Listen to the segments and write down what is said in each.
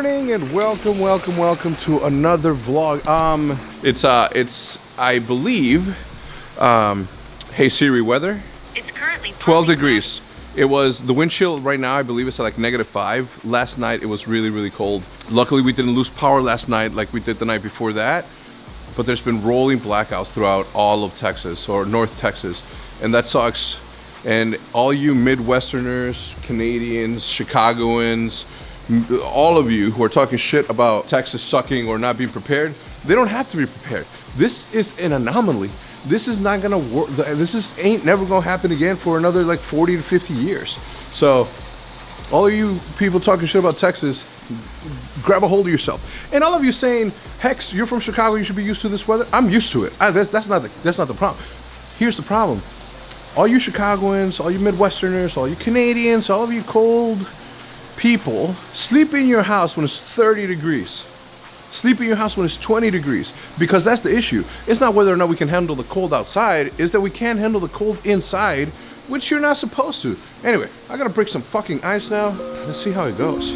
morning and welcome to another vlog. It's I believe hey Siri, weather. It's currently 12 degrees. It was the wind chill right now, I believe it's at like -5. Last night it was really cold. Luckily we didn't lose power last night like we did the night before that. But there's been rolling blackouts throughout all of Texas or North Texas, and that sucks. And all you Midwesterners, Canadians, Chicagoans, all of you who are talking shit about Texas sucking or not being prepared, they don't have to be prepared. This is an anomaly. This is not gonna work. This ain't never gonna happen again for another like 40 to 50 years. So all of you people talking shit about Texas, grab a hold of yourself. And all of you saying, Hex, you're from Chicago, you should be used to this weather. I'm used to it. That's not the problem. Here's the problem. All you Chicagoans, all you Midwesterners, all you Canadians, all of you cold people, sleep in your house when it's 30 degrees. Sleep in your house when it's 20 degrees. Because that's the issue. It's not whether or not we can handle the cold outside, it's that we can't handle the cold inside, which you're not supposed to. Anyway, I gotta break some fucking ice now. Let's see how it goes.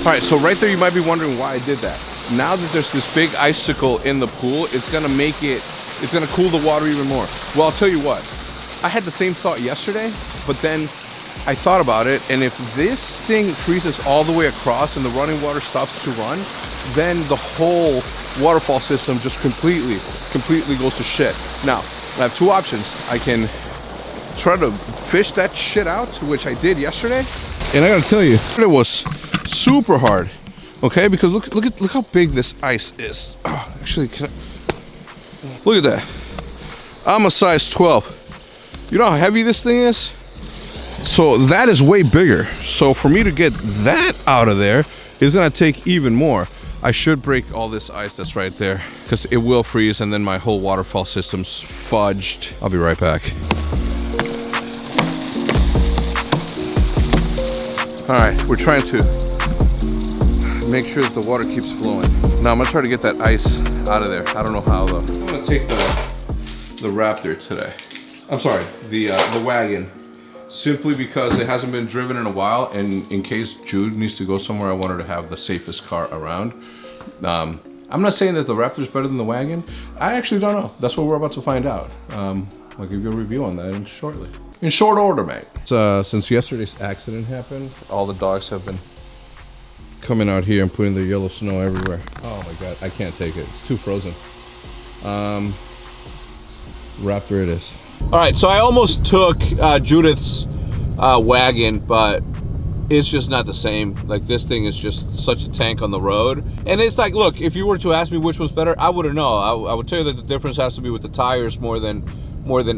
Alright, so right there you might be wondering why I did that. Now that there's this big icicle in the pool, it's gonna cool the water even more. Well, I'll tell you what, I had the same thought yesterday, but then I thought about it, and if this thing freezes all the way across and the running water stops to run, then the whole waterfall system just completely goes to shit. Now, I have two options. I can try to fish that shit out, which I did yesterday, and I gotta tell you, it was super hard. Okay, because look how big this ice is. Oh, actually, look at that. I'm a size 12. You know how heavy this thing is? So that is way bigger. So for me to get that out of there is gonna take even more. I should break all this ice that's right there because it will freeze and then my whole waterfall system's fudged. I'll be right back. All right, we're trying to make sure that the water keeps flowing. Now I'm gonna try to get that ice out of there. I don't know how though. I'm gonna take the Raptor today. I'm sorry, the wagon. Simply because it hasn't been driven in a while, and in case Jude needs to go somewhere, I want her to have the safest car around. I'm not saying that the Raptor's better than the wagon. I actually don't know. That's what we're about to find out. I'll give you a review on that shortly. In short order, mate. Since yesterday's accident happened, all the dogs have been coming out here and putting the yellow snow everywhere. Oh my god, I can't take it. It's too frozen. Raptor it is. All right, so I almost took Judith's wagon, but it's just not the same. Like, this thing is just such a tank on the road. And it's like, look, if you were to ask me which was better, I wouldn't know. I would tell you that the difference has to be with the tires more than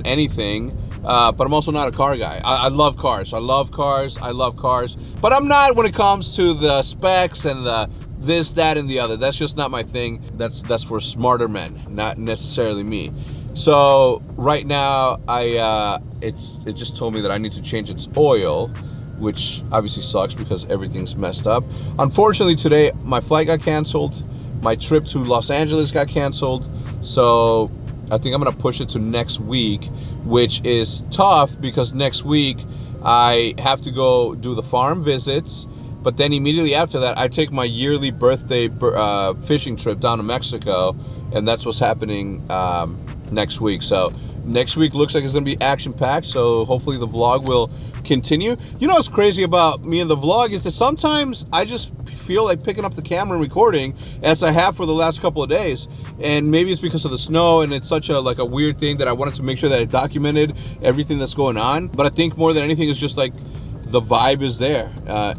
anything. But I'm also not a car guy. I love cars. I love cars. But I'm not when it comes to the specs and the this, that, and the other. That's just not my thing. That's for smarter men, not necessarily me. So right now, it just told me that I need to change its oil, which obviously sucks because everything's messed up. Unfortunately today, my flight got canceled. My trip to Los Angeles got canceled. So I think I'm gonna push it to next week, which is tough because next week I have to go do the farm visits, but then immediately after that, I take my yearly birthday fishing trip down to Mexico, and that's what's happening next week. So next week looks like it's gonna be action-packed, so hopefully the vlog will continue. You know what's crazy about me and the vlog is that sometimes I just feel like picking up the camera and recording, as I have for the last couple of days. And maybe it's because of the snow and it's such a weird thing that I wanted to make sure that I documented everything that's going on. But I think more than anything it's just like the vibe is there.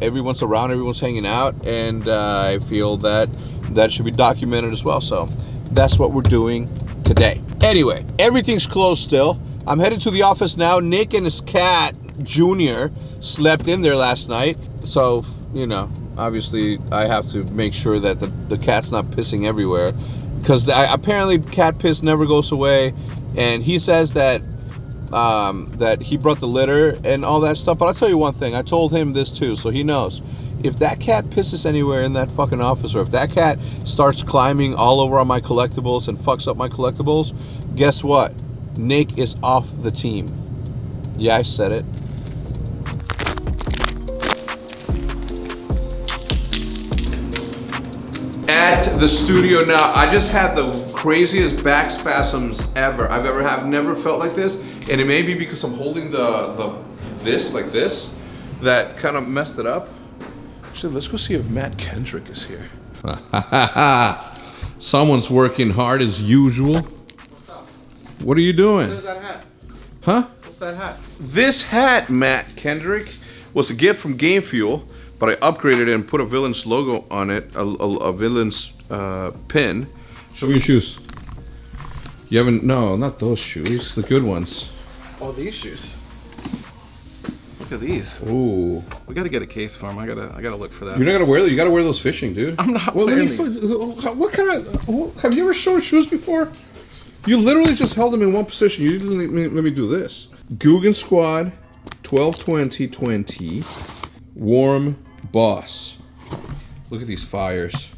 Everyone's around, everyone's hanging out, and I feel that should be documented as well. So that's what we're doing today. Anyway, everything's closed still. I'm headed to the office now. Nick and his cat, Junior, slept in there last night. So, you know, obviously I have to make sure that the cat's not pissing everywhere, because apparently cat piss never goes away. And he says that that he brought the litter and all that stuff. But I'll tell you one thing, I told him this too, so he knows. If that cat pisses anywhere in that fucking office, or if that cat starts climbing all over on my collectibles and fucks up my collectibles, guess what? Nick is off the team. Yeah, I said it. At the studio now, I just had the craziest back spasms ever I've ever had. I've never felt like this, and it may be because I'm holding this like this that kind of messed it up. Actually, let's go see if Matt Kendrick is here. Someone's working hard as usual. What's up? What are you doing? What is that hat? Huh? What's that hat? This hat, Matt Kendrick, was a gift from Game Fuel, but I upgraded it and put a Villains logo on it, a Villains pin. Show me your shoes. You haven't, no, not those shoes, the good ones. Oh, these shoes. Look at these. Ooh. We gotta get a case for them. I gotta look for that. You're not gonna wear, you gotta wear those fishing, dude. I'm not wearing these. What kind of, have you ever shown shoes before? You literally just held them in one position. You didn't let me do this. Guggen Squad, 12-20-20, warm boss. Look at these fires.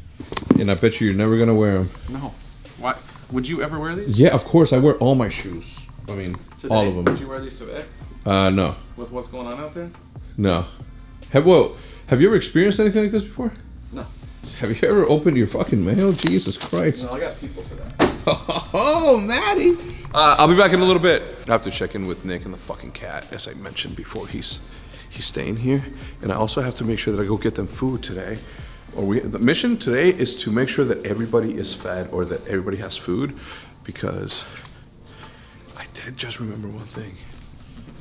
And I bet you're never gonna wear them. No. Why? Would you ever wear these? Yeah, of course. I wear all my shoes. I mean, today, all of them. Would you wear these today? No. With what's going on out there? No. Have you ever experienced anything like this before? No. Have you ever opened your fucking mail? Jesus Christ. No, I got people for that. Oh, Maddie. I'll be back in a little bit. I have to check in with Nick and the fucking cat, as I mentioned before. He's staying here, and I also have to make sure that I go get them food today. The mission today is to make sure that everybody is fed or that everybody has food, because I did just remember one thing.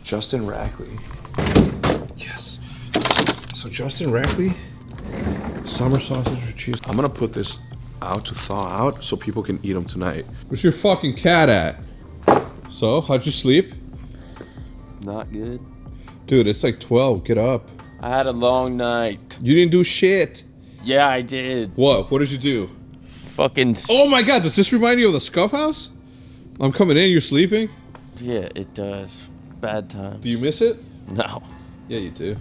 Justin Rackley. Yes. So Justin Rackley, summer sausage with cheese. I'm gonna put this out to thaw out so people can eat them tonight. Where's your fucking cat at? So, how'd you sleep? Not good. Dude, it's like 12. Get up. I had a long night. You didn't do shit. Yeah, I did. What? What did you do? Fucking... Oh my god, does this remind you of the Scuff House? I'm coming in, you're sleeping? Yeah, it does. Bad time. Do you miss it? No. Yeah, you do.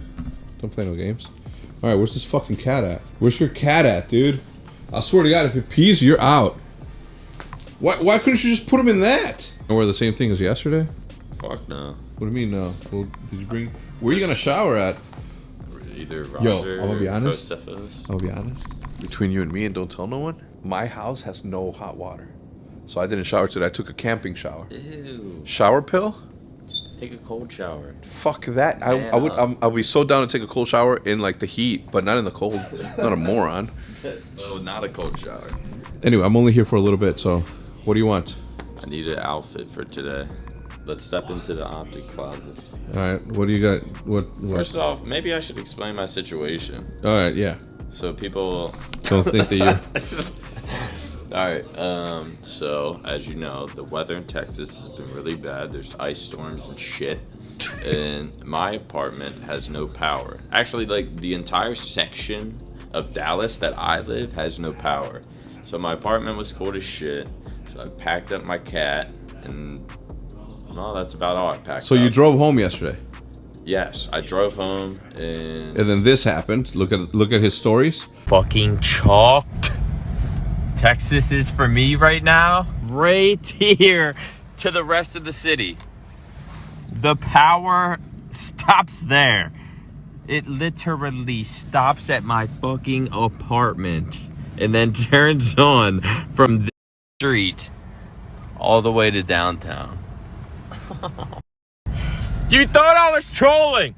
Don't play no games. Alright, where's this fucking cat at? Where's your cat at, dude? I swear to God, if it pees, you're out. Why couldn't you just put him in that? And wear the same thing as yesterday? Fuck no. What do you mean no? Well, did you bring... Where are you gonna shower at? Either Roger I'm gonna be honest. I'm gonna be honest. Between you and me, and don't tell no one, my house has no hot water. So I didn't shower today. I took a camping shower. Ew. Shower pill? Take a cold shower. Fuck that. I'll be so down to take a cold shower in like the heat, but not in the cold. Not a moron. No, not a cold shower. Anyway, I'm only here for a little bit, so what do you want? I need an outfit for today. Let's step into the optic closet. Alright, what do you got? What? First off, maybe I should explain my situation. Alright, yeah. So people don't think that you're... Alright, so as you know, the weather in Texas has been really bad. There's ice storms and shit. And my apartment has no power. Actually, like the entire section of Dallas that I live has no power. So my apartment was cold as shit. So I packed up my cat and well, that's about all I packed So up. you drove home yesterday? Yes, I drove home and then this happened. Look at his stories. Fucking chalked. Texas is for me right now. Right here to the rest of the city. The power stops there. It literally stops at my fucking apartment and then turns on from this street all the way to downtown. You thought I was trolling.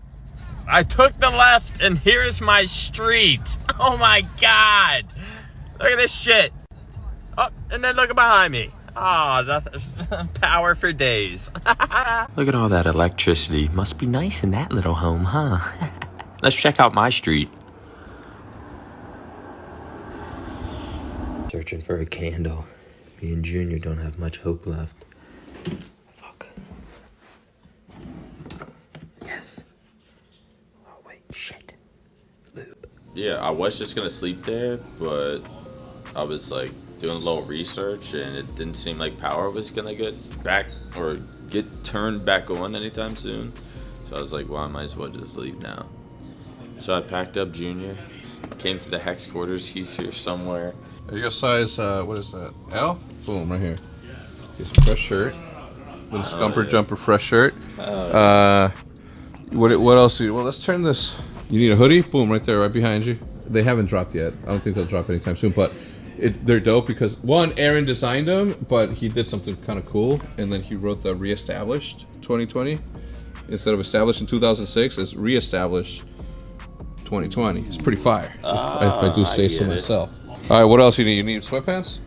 I took the left and here's my street. Oh my God. Look at this shit. Oh, and then look behind me. Oh, that's power for days. Look at all that electricity. Must be nice in that little home, huh? Let's check out my street. Searching for a candle. Me and Junior don't have much hope left. Fuck. Yes. Oh, wait. Shit. Lube. yeah, I was just gonna sleep there, but I was like doing a little research and it didn't seem like power was gonna get back or get turned back on anytime soon. So I was like, well, I might as well just leave now. So I packed up Junior, came to the HECZ quarters. He's here somewhere. Are you a size, what is that? L? Boom, right here. Here's a fresh shirt. Little Scumper Jumper fresh shirt. Oh, What else? Well, let's turn this. You need a hoodie? Boom, right there, right behind you. They haven't dropped yet. I don't think they'll drop anytime soon, but they're dope because one, Aaron designed them, but he did something kind of cool, and then he wrote the reestablished 2020 instead of established in 2006. It's reestablished 2020. It's pretty fire. If I do say so myself. All right, what else you need? You need sweatpants?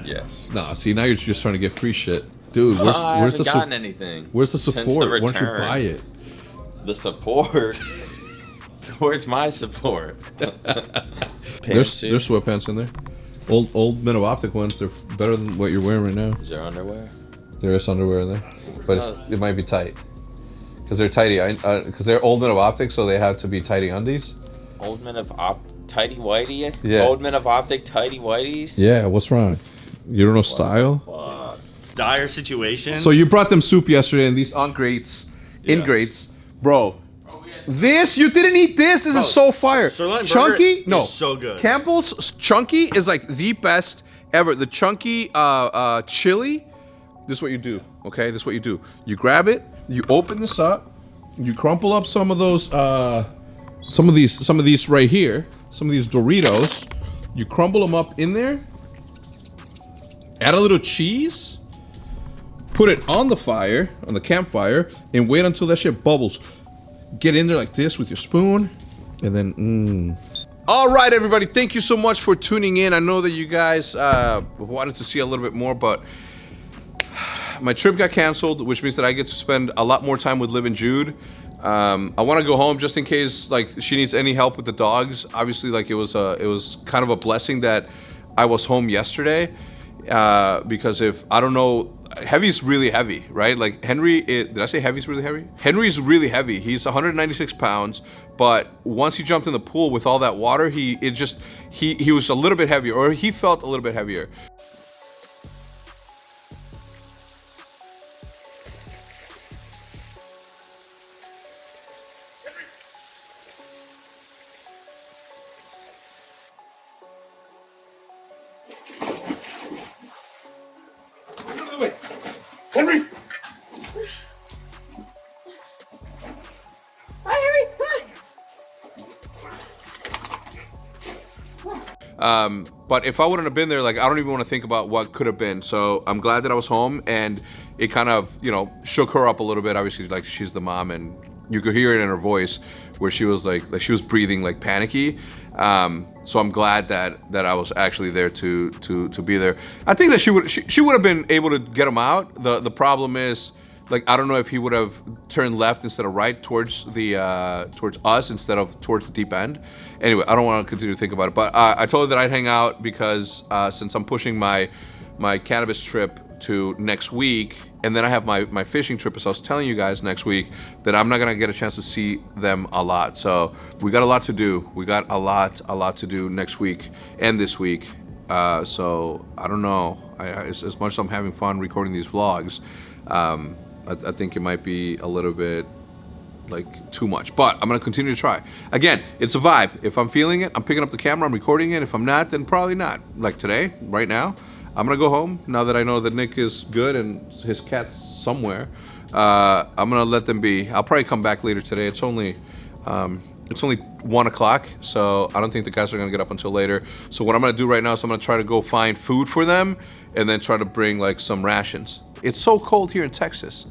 yes. Nah, see, now you're just trying to get free shit, dude. Where's the gotten anything? Where's the since support? the Why don't you return. buy it? The support. Where's my support? There's sweatpants in there. Old Men of Optic ones. They're better than what you're wearing right now. Is there underwear? There is underwear in there, but it might be tight because they're tighty. Because they're Old Men of Optic, so they have to be tighty undies. Old Men of Tighty Whitey? Yeah. Old Men of Optic Tighty Whiteys? Yeah, what's wrong? You don't know style? Dire situation. So you brought them soup yesterday, and these ingrates, bro. This you didn't eat this. This is so fire. Sirloin Chunky, burger no, is so good. Campbell's Chunky is like the best ever. The Chunky chili. This is what you do. Okay, this is what you do. You grab it. You open this up. You crumple up some of those. Some of these right here. Some of these Doritos. You crumble them up in there. Add a little cheese. Put it on the fire, on the campfire, and wait until that shit bubbles. Get in there like this with your spoon, and then All right, everybody, thank you so much for tuning in. I know that you guys wanted to see a little bit more, but my trip got canceled, which means that I get to spend a lot more time with Liv and Jude. I want to go home just in case like she needs any help with the dogs. Obviously, like it was kind of a blessing that I was home yesterday. Because if I don't know, Heavy's really heavy, right? Like did I say Heavy's really heavy? Henry's really heavy. He's 196 pounds, but once he jumped in the pool with all that water, he was a little bit heavier, or he felt a little bit heavier. Henry! But if I wouldn't have been there, like I don't even want to think about what could have been. So I'm glad that I was home, and it kind of, shook her up a little bit. Obviously, like she's the mom, and you could hear it in her voice where she was like she was breathing like panicky. So I'm glad that I was actually there to be there. I think that she would have been able to get him out. The problem is, like, I don't know if he would have turned left instead of right towards us instead of towards the deep end. Anyway, I don't want to continue to think about it, but I told her that I'd hang out because since I'm pushing my cannabis trip to next week, and then I have my fishing trip, as I was telling you guys, next week, that I'm not gonna get a chance to see them a lot. So we got a lot to do. We got a lot to do next week and this week. So I don't know. As much as I'm having fun recording these vlogs, I think it might be a little bit like too much, but I'm gonna continue to try. Again, it's a vibe. If I'm feeling it, I'm picking up the camera, I'm recording it. If I'm not, then probably not. Like today, right now, I'm gonna go home now that I know that Nick is good and his cat's somewhere. I'm gonna let them be. I'll probably come back later today. It's only 1 o'clock, so I don't think the guys are gonna get up until later. So what I'm gonna do right now is I'm gonna try to go find food for them and then try to bring like some rations. It's so cold here in Texas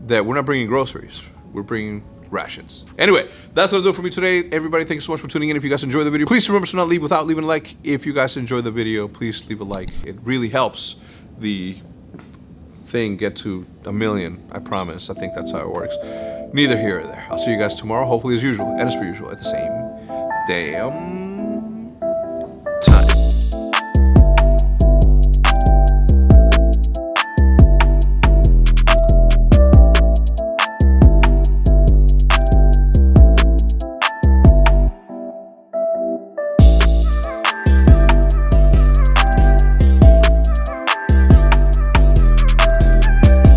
that we're not bringing groceries. We're bringing rations. Anyway, that's gonna do it for me today. Everybody, thank you so much for tuning in. If you guys enjoyed the video, please remember to not leave without leaving a like. If you guys enjoyed the video, please leave a like. It really helps the thing get to 1 million, I promise. I think that's how it works. Neither here or there. I'll see you guys tomorrow, hopefully as usual, and as per usual, at the same damn